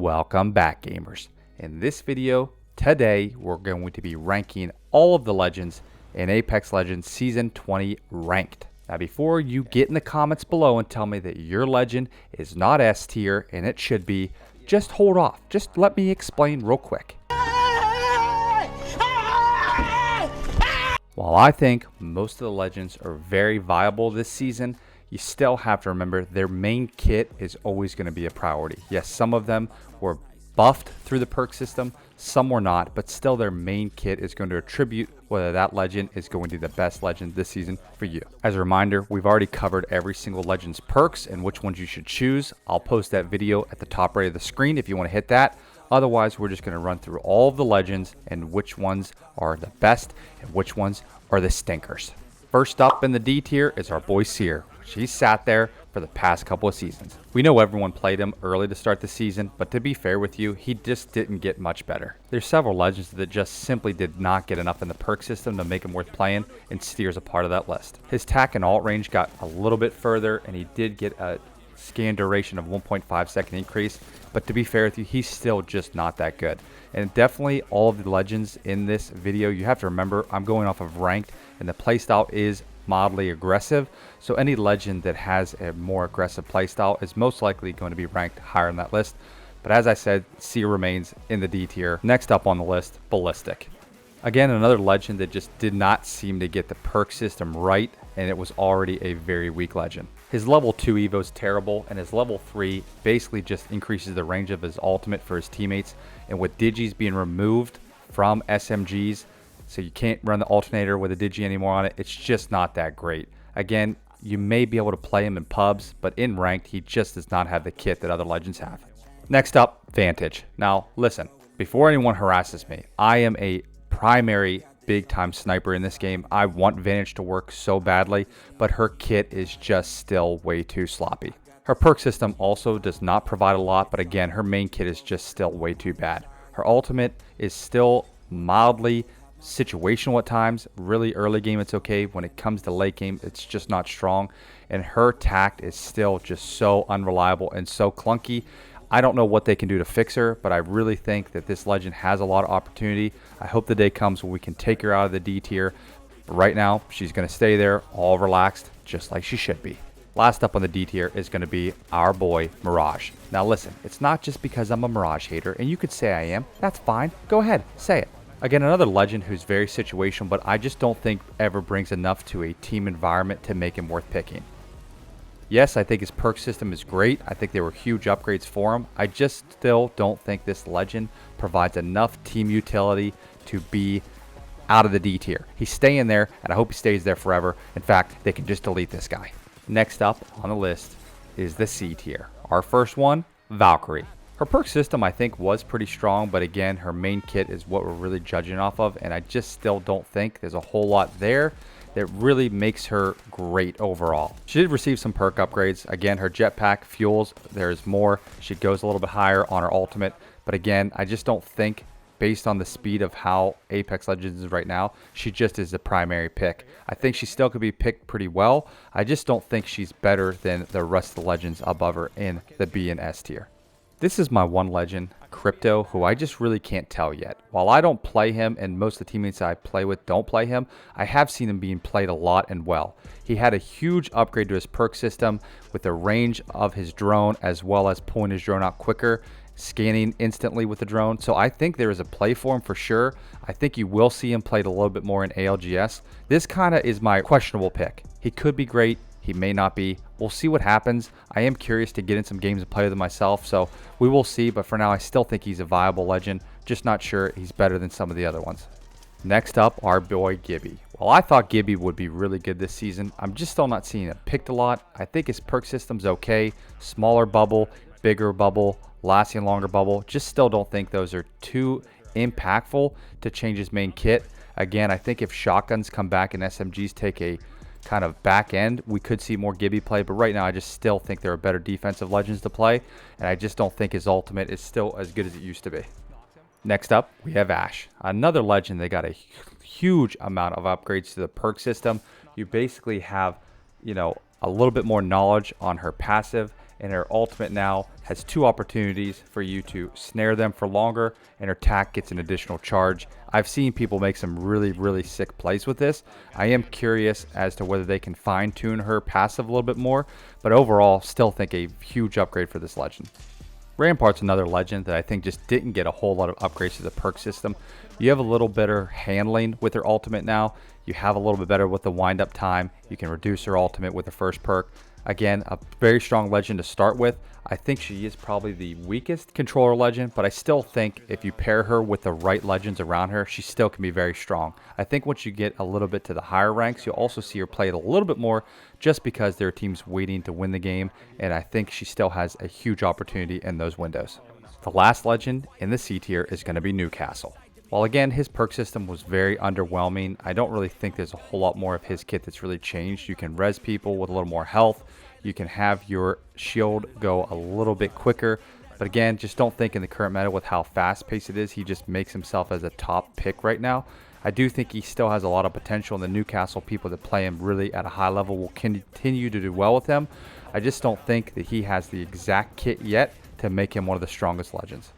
Welcome back, gamers. In this video today we're going to be ranking all of the legends in Apex Legends Season 20 ranked. Now before you get in the comments below and tell me that your legend is not S tier and it should be, just hold off. Just let me explain real quick. While I think most of the legends are very viable this season, you still have to remember their main kit is always going to be a priority. Yes, some of them were buffed through the perk system, some were not, but still their main kit is going to attribute whether that legend is going to be the best legend this season for you. As a reminder, we've already covered every single legend's perks and which ones you should choose. I'll post that video at the top right of the screen if you want to hit that. Otherwise, we're just going to run through all of the legends and which ones are the best and which ones are the stinkers. First up in the D tier is our boy Seer. He's sat there for the past couple of seasons. We know everyone played him early to start the season, but to be fair with you, he just didn't get much better. There's several legends that just simply did not get enough in the perk system to make him worth playing, and Seer's a part of that list. His tack and alt range got a little bit further, and he did get a scan duration of 1.5 second increase, but to be fair with you, he's still just not that good. And definitely all of the legends in this video, you have to remember I'm going off of ranked, and the playstyle is mildly aggressive, so any legend that has a more aggressive playstyle is most likely going to be ranked higher on that list. But as I said, Seer remains in the D tier. Next up on the list, Ballistic. Again, another legend that just did not seem to get the perk system right, and it was already a very weak legend. His level 2 evo is terrible, and his level 3 basically just increases the range of his ultimate for his teammates, and with digis being removed from SMGs, so you can't run the alternator with a digi anymore on it, it's just not that great. Again, you may be able to play him in pubs, but in ranked, he just does not have the kit that other legends have. Next up, Vantage. Now, listen, before anyone harasses me, I am a primary big-time sniper in this game. I want Vantage to work so badly, but her kit is just still way too sloppy. Her perk system also does not provide a lot, but again, her main kit is just still way too bad. Her ultimate is still mildly situational at times. Really early game it's okay. When it comes to late game, it's just not strong, and her tact is still just so unreliable and so clunky. I don't know what they can do to fix her, but I really think that this legend has a lot of opportunity. I hope the day comes when we can take her out of the D tier, but right now she's going to stay there all relaxed just like she should be. Last up on the D tier is going to be our boy Mirage. Now listen, it's not just because I'm a Mirage hater, and you could say I am. That's fine, go ahead, say it. Again, another legend who's very situational, but I just don't think ever brings enough to a team environment to make him worth picking. Yes, I think his perk system is great. I think they were huge upgrades for him. I just still don't think this legend provides enough team utility to be out of the D tier. He's staying there, and I hope he stays there forever. In fact, they can just delete this guy. Next up on the list is the C tier. Our first one, Valkyrie. Her perk system, I think, was pretty strong, but again, her main kit is what we're really judging off of, and I just still don't think there's a whole lot there that really makes her great overall. She did receive some perk upgrades. Again, her jetpack fuels, there's more. She goes a little bit higher on her ultimate, but again, I just don't think, based on the speed of how Apex Legends is right now, she just is the primary pick. I think she still could be picked pretty well. I just don't think she's better than the rest of the legends above her in the B and S tier. This is my one legend, Crypto, who I just really can't tell yet. While I don't play him and most of the teammates I play with don't play him, I have seen him being played a lot and well. He had a huge upgrade to his perk system with the range of his drone, as well as pulling his drone out quicker, scanning instantly with the drone. So I think there is a play for him for sure. I think you will see him played a little bit more in ALGS. This kind of is my questionable pick. He could be great. He may not be. We'll see what happens. I am curious to get in some games and play with him myself, so we will see. But for now, I still think he's a viable legend. Just not sure he's better than some of the other ones. Next up, our boy Gibby. Well, I thought Gibby would be really good this season. I'm just still not seeing him picked a lot. I think his perk system's okay. Smaller bubble, bigger bubble, lasting longer bubble. Just still don't think those are too impactful to change his main kit. Again, I think if shotguns come back and SMGs take a kind of back end, we could see more Gibby play, but right now I just still think there are better defensive legends to play, and I just don't think his ultimate is still as good as it used to be. Next up, we have Ash, another legend. They got a huge amount of upgrades to the perk system. You basically have, a little bit more knowledge on her passive and her ultimate now has 2 opportunities for you to snare them for longer, and her attack gets an additional charge. I've seen people make some really sick plays with this. I am curious as to whether they can fine tune her passive a little bit more, but overall still think a huge upgrade for this legend. Rampart's another legend that I think just didn't get a whole lot of upgrades to the perk system. You have a little better handling with her ultimate now. You have a little bit better with the wind up time. You can reduce her ultimate with the first perk. Again, a very strong legend to start with. I think she is probably the weakest controller legend, but I still think if you pair her with the right legends around her, she still can be very strong. I think once you get a little bit to the higher ranks, you'll also see her played a little bit more just because there are teams waiting to win the game, and I think she still has a huge opportunity in those windows. The last legend in the C tier is going to be Newcastle. While again, his perk system was very underwhelming, I don't really think there's a whole lot more of his kit that's really changed. You can res people with a little more health. You can have your shield go a little bit quicker. But again, just don't think in the current meta with how fast-paced it is, he just makes himself as a top pick right now. I do think he still has a lot of potential, and the Newcastle people that play him really at a high level will continue to do well with him. I just don't think that he has the exact kit yet to make him one of the strongest legends.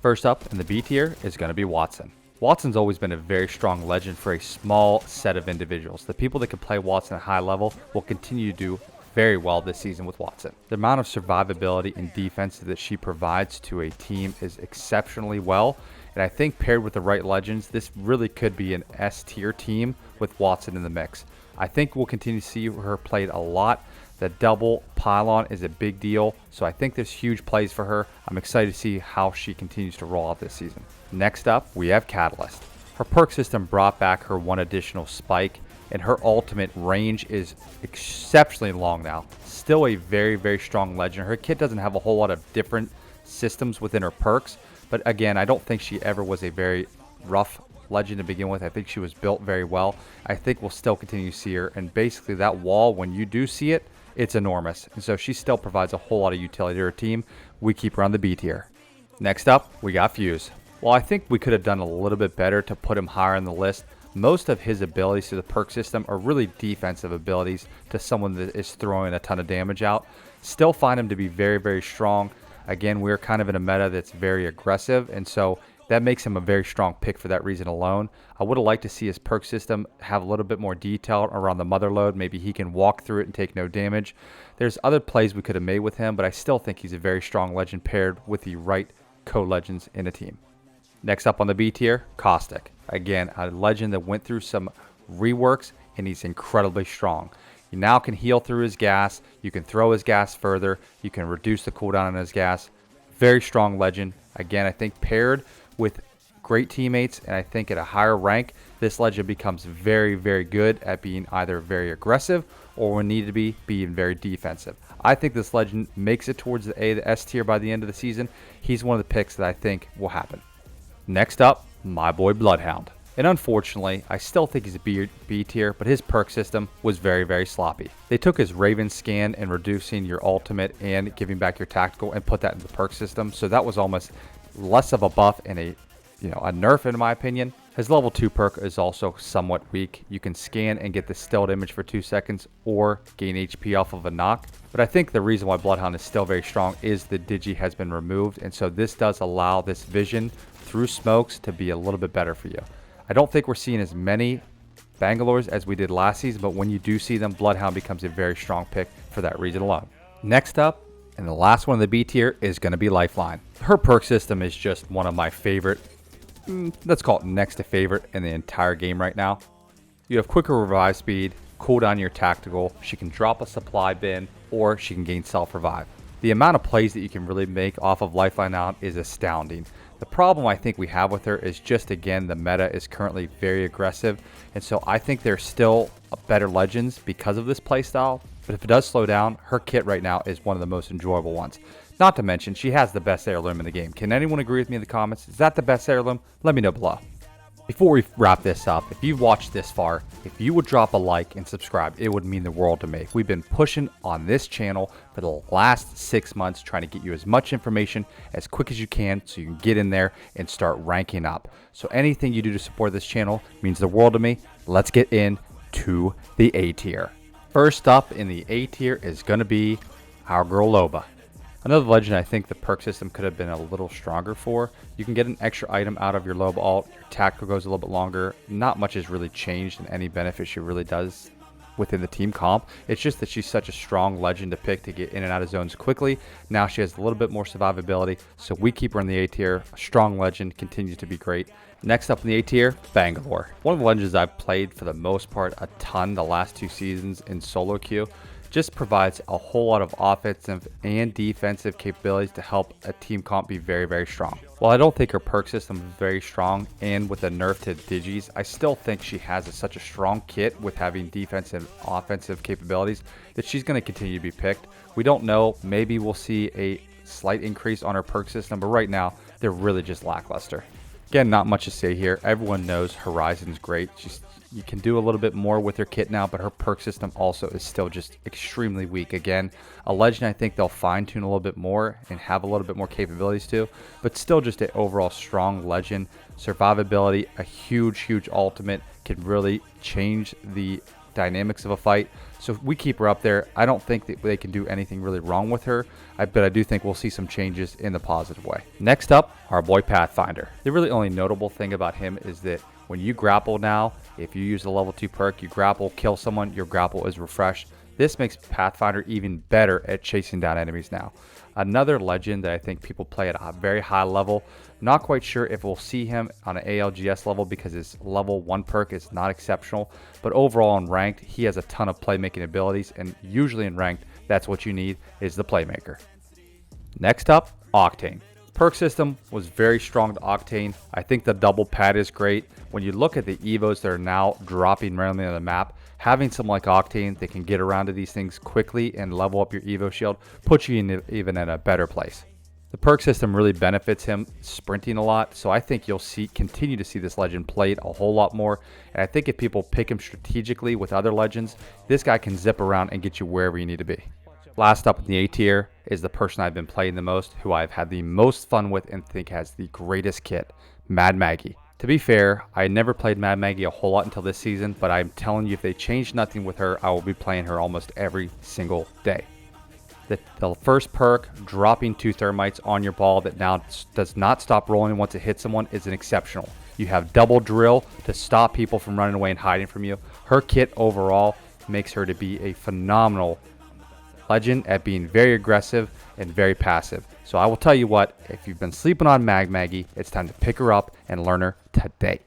First up in the B tier is going to be Watson. Watson's always been a very strong legend for a small set of individuals. The people that can play Watson at high level will continue to do very well this season with Watson. The amount of survivability and defense that she provides to a team is exceptionally well, and I think paired with the right legends, this really could be an S tier team with Watson in the mix. I think we'll continue to see her played a lot. The double pylon is a big deal, so I think there's huge plays for her. I'm excited to see how she continues to roll out this season. Next up, we have Catalyst. Her perk system brought back her 1 additional spike, and her ultimate range is exceptionally long now. Still a very strong legend. Her kit doesn't have a whole lot of different systems within her perks, but again, I don't think she ever was a very rough legend to begin with. I think she was built very well. I think we'll still continue to see her, and basically that wall, when you do see it, it's enormous, and so she still provides a whole lot of utility to her team. We keep her on the B tier. Next up, we got Fuse. While I think we could have done a little bit better to put him higher on the list, most of his abilities to the perk system are really defensive abilities to someone that is throwing a ton of damage out. Still find him to be very strong. Again, we're kind of in a meta that's very aggressive, and so that makes him a very strong pick for that reason alone. I would have liked to see his perk system have a little bit more detail around the mother load. Maybe he can walk through it and take no damage. There's other plays we could have made with him, but I still think he's a very strong legend paired with the right co-legends in a team. Next up on the B tier, Caustic. Again, a legend that went through some reworks, and he's incredibly strong. You now can heal through his gas. You can throw his gas further. You can reduce the cooldown on his gas. Very strong legend. Again, I think paired with great teammates, and I think at a higher rank, this legend becomes very good at being either very aggressive or when needed to be, being very defensive. I think this legend makes it towards the S tier by the end of the season. He's one of the picks that I think will happen. Next up, my boy Bloodhound. And unfortunately, I still think he's a B tier, but his perk system was very sloppy. They took his Raven scan and reducing your ultimate and giving back your tactical and put that in the perk system, so that was almost less of a buff and a nerf in my opinion. His level 2 perk is also somewhat weak. You can scan and get the stilled image for 2 seconds or gain HP off of a knock. But I think the reason why Bloodhound is still very strong is the digi has been removed, and so this does allow this vision through smokes to be a little bit better for you. I don't think we're seeing as many Bangalores as we did last season, but when you do see them, Bloodhound becomes a very strong pick for that reason alone. Next up, and the last one in the B tier, is going to be Lifeline. Her perk system is just one of my favorite, let's call it next to favorite in the entire game right now. You have quicker revive speed, cooldown your tactical, she can drop a supply bin, or she can gain self-revive. The amount of plays that you can really make off of Lifeline now is astounding. The problem I think we have with her is just, again, the meta is currently very aggressive, and so I think there's still better legends because of this playstyle, but if it does slow down, her kit right now is one of the most enjoyable ones. Not to mention, she has the best heirloom in the game. Can anyone agree with me in the comments? Is that the best heirloom? Let me know below. Before we wrap this up, if you've watched this far, if you would drop a like and subscribe, it would mean the world to me. We've been pushing on this channel for the last 6 months, trying to get you as much information as quick as you can so you can get in there and start ranking up. So anything you do to support this channel means the world to me. Let's get into the A tier. First up in the A tier is going to be our girl Loba. Another legend I think the perk system could have been a little stronger for. You can get an extra item out of your lobe alt, your tactical goes a little bit longer. Not much has really changed in any benefit she really does within the team comp. It's just that she's such a strong legend to pick to get in and out of zones quickly. Now she has a little bit more survivability, so we keep her in the A tier. A strong legend, continues to be great. Next up in the A tier, Bangalore. One of the legends I've played for the most part a ton the last 2 seasons in solo queue. Just provides a whole lot of offensive and defensive capabilities to help a team comp be very, very strong. While I don't think her perk system is very strong, and with the nerf to Digis, I still think she has such a strong kit with having defensive and offensive capabilities that she's going to continue to be picked. We don't know, maybe we'll see a slight increase on her perk system, but right now they're really just lackluster. Again, not much to say here. Everyone knows Horizon's great. You can do a little bit more with her kit now, but her perk system also is still just extremely weak. Again, a legend I think they'll fine tune a little bit more and have a little bit more capabilities to, but still just an overall strong legend. Survivability, a huge ultimate, can really change the dynamics of a fight. So we keep her up there. I don't think that they can do anything really wrong with her, but I do think we'll see some changes in the positive way. Next up, our boy Pathfinder. The really only notable thing about him is that when you grapple now, if you use the level 2 perk, you grapple, kill someone, your grapple is refreshed. This makes Pathfinder even better at chasing down enemies now. Another legend that I think people play at a very high level. Not quite sure if we'll see him on an ALGS level because his level 1 perk is not exceptional. But overall in ranked, he has a ton of playmaking abilities, and usually in ranked, that's what you need, is the playmaker. Next up, Octane. Perk system was very strong to Octane. I think the double pad is great. When you look at the evos that are now dropping randomly on the map, having someone like Octane that can get around to these things quickly and level up your evo shield puts you in even in a better place. The perk system really benefits him sprinting a lot, so I think you'll continue to see this legend played a whole lot more. And I think if people pick him strategically with other legends, this guy can zip around and get you wherever you need to be. Last up in the A tier is the person I've been playing the most, who I've had the most fun with and think has the greatest kit, Mad Maggie. To be fair, I never played Mad Maggie a whole lot until this season, but I'm telling you, if they change nothing with her, I will be playing her almost every single day. The first perk, dropping 2 thermites on your ball that now does not stop rolling once it hits someone, is an exceptional. You have double drill to stop people from running away and hiding from you. Her kit overall makes her to be a phenomenal legend at being very aggressive and very passive. So I will tell you what, if you've been sleeping on Mad Maggie, it's time to pick her up and learn her today.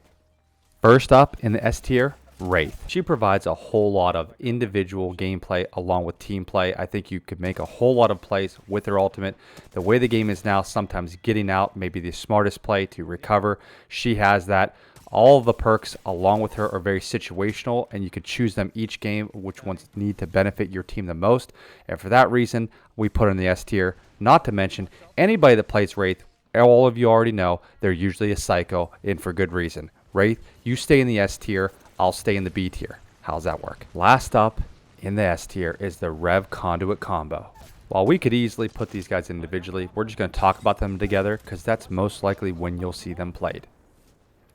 First up in the S tier, Wraith. She provides a whole lot of individual gameplay along with team play. I think you could make a whole lot of plays with her ultimate. The way the game is now, sometimes getting out may be the smartest play to recover. She has that. All of the perks along with her are very situational, and you could choose them each game, which ones need to benefit your team the most. And for that reason, we put her in the S tier. Not to mention, anybody that plays Wraith, all of you already know, they're usually a psycho, and for good reason. Wraith, you stay in the S tier, I'll stay in the B tier. How's that work? Last up in the S tier is the Rev Conduit combo. While we could easily put these guys individually, we're just going to talk about them together because that's most likely when you'll see them played.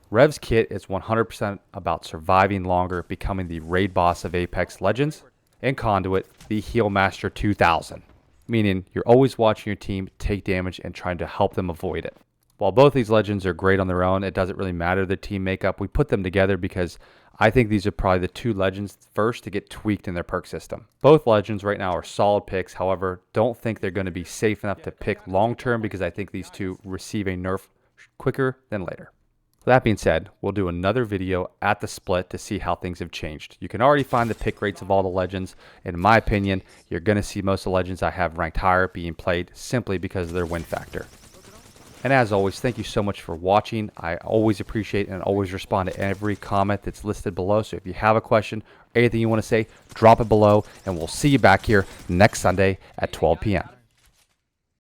Rev's kit is 100% about surviving longer, becoming the raid boss of Apex Legends, and Conduit, the Heal Master 2000, meaning you're always watching your team take damage and trying to help them avoid it. While both these legends are great on their own, it doesn't really matter the team makeup. We put them together because I think these are probably the 2 legends first to get tweaked in their perk system. Both legends right now are solid picks, however, don't think they're going to be safe enough to pick long term because I think these 2 receive a nerf quicker than later. That being said, we'll do another video at the split to see how things have changed. You can already find the pick rates of all the legends. In my opinion, you're going to see most of the legends I have ranked higher being played simply because of their win factor. And as always, thank you so much for watching. I always appreciate and always respond to every comment that's listed below. So if you have a question or anything you want to say, drop it below, and we'll see you back here next Sunday at 12 p.m.